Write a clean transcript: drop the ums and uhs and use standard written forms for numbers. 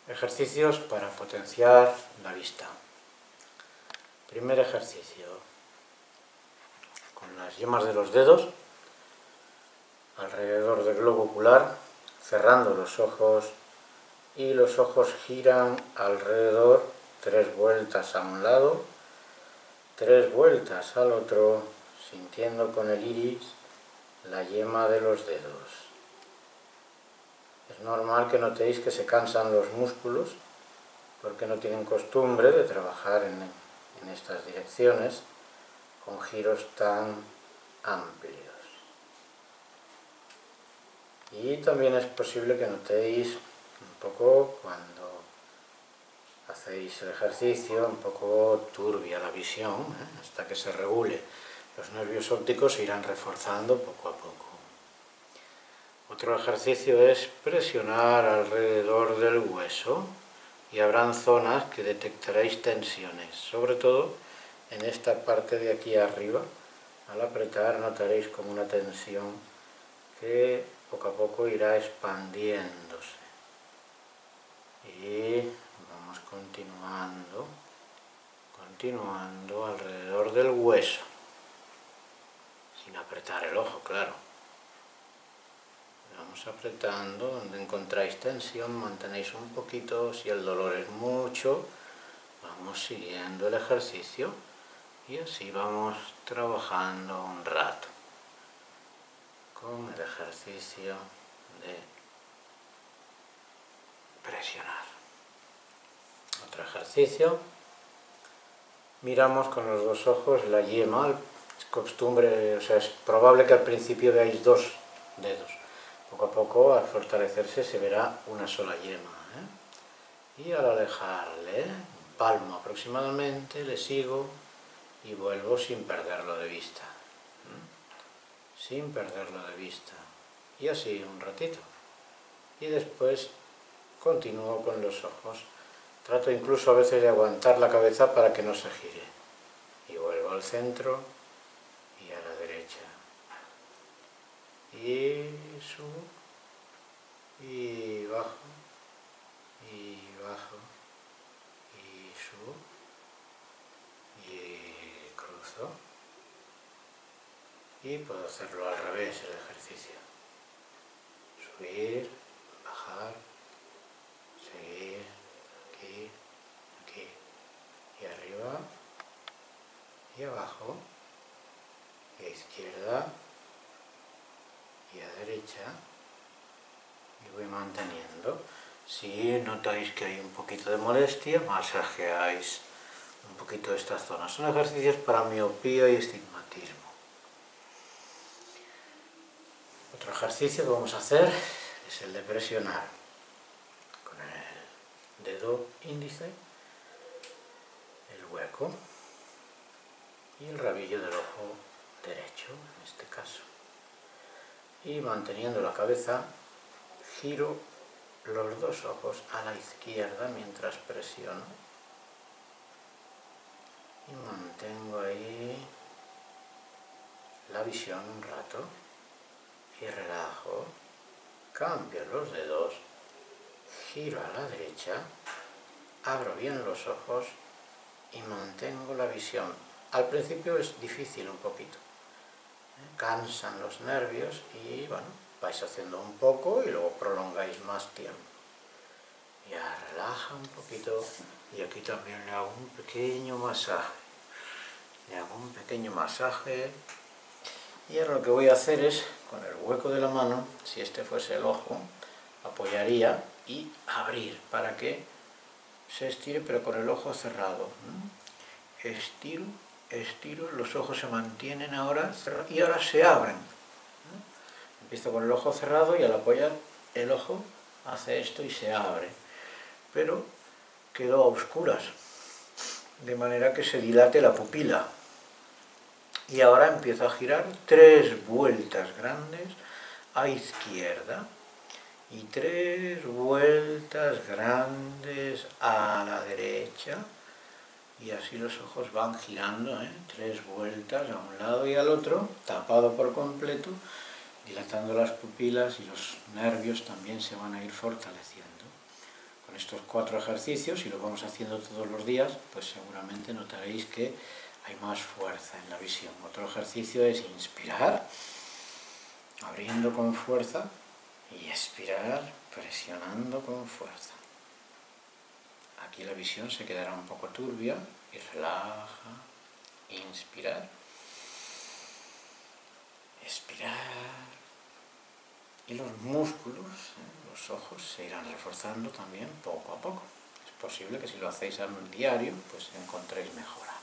Ejercicios para potenciar la vista. Primer ejercicio. Con las yemas de los dedos alrededor del globo ocular, cerrando los ojos, y los ojos giran alrededor 3 vueltas a un lado, 3 vueltas al otro, sintiendo con el iris la yema de los dedos. Es normal que notéis que se cansan los músculos porque no tienen costumbre de trabajar en estas direcciones con giros tan amplios. Y también es posible que notéis un poco cuando hacéis el ejercicio, un poco turbia la visión, hasta que se regule. Los nervios ópticos se irán reforzando poco a poco. Otro ejercicio es presionar alrededor del hueso y habrán zonas que detectaréis tensiones, sobre todo en esta parte de aquí arriba. Al apretar notaréis como una tensión que poco a poco irá expandiéndose. Y vamos continuando alrededor del hueso, sin apretar el ojo, claro. Vamos apretando, donde encontráis tensión, mantenéis un poquito, si el dolor es mucho, vamos siguiendo el ejercicio y así vamos trabajando un rato con el ejercicio de presionar. Otro ejercicio, miramos con los dos ojos la yema, es costumbre, es probable que al principio veáis 2 dedos. Poco a poco, al fortalecerse, se verá una sola yema. Y al alejarle, un palmo aproximadamente, le sigo y vuelvo sin perderlo de vista. Sin perderlo de vista. Y así un ratito. Y después continúo con los ojos. Trato incluso a veces de aguantar la cabeza para que no se gire. Y vuelvo al centro y a la derecha. Y subo, y bajo, y bajo, y subo, y cruzo. Y puedo hacerlo al revés el ejercicio. Subir, bajar, seguir, aquí, aquí, y arriba, y abajo, y a izquierda, y a derecha, y voy manteniendo. Si notáis que hay un poquito de molestia, masajeáis un poquito estas zonas. Son ejercicios para miopía y estigmatismo. Otro ejercicio que vamos a hacer es el de presionar con el dedo índice el hueco y el rabillo del ojo derecho, en este caso. Y manteniendo la cabeza, giro los 2 ojos a la izquierda mientras presiono. Y mantengo ahí la visión un rato. Y relajo. Cambio los dedos. Giro a la derecha. Abro bien los ojos y mantengo la visión. Al principio es difícil un poquito. Cansan los nervios y bueno, vais haciendo un poco y luego prolongáis más tiempo. Ya relaja un poquito y aquí también le hago un pequeño masaje. Y ahora lo que voy a hacer es, con el hueco de la mano, si este fuese el ojo, apoyaría y abrir para que se estire, pero con el ojo cerrado. Estiro, estiro, los ojos se mantienen ahora y ahora se abren. Empiezo con el ojo cerrado y al apoyar el ojo hace esto y se abre. Pero quedo a oscuras, de manera que se dilate la pupila. Y ahora empiezo a girar 3 vueltas grandes a izquierda y 3 vueltas grandes a la derecha. Y así los ojos van girando, 3 vueltas a un lado y al otro, tapado por completo, dilatando las pupilas y los nervios también se van a ir fortaleciendo. Con estos 4 ejercicios, si lo vamos haciendo todos los días, pues seguramente notaréis que hay más fuerza en la visión. Otro ejercicio es inspirar, abriendo con fuerza, y expirar, presionando con fuerza. Aquí la visión se quedará un poco turbia y relaja. Inspirar, expirar. Y los músculos, los ojos, se irán reforzando también poco a poco. Es posible que si lo hacéis a diario, pues encontréis mejora.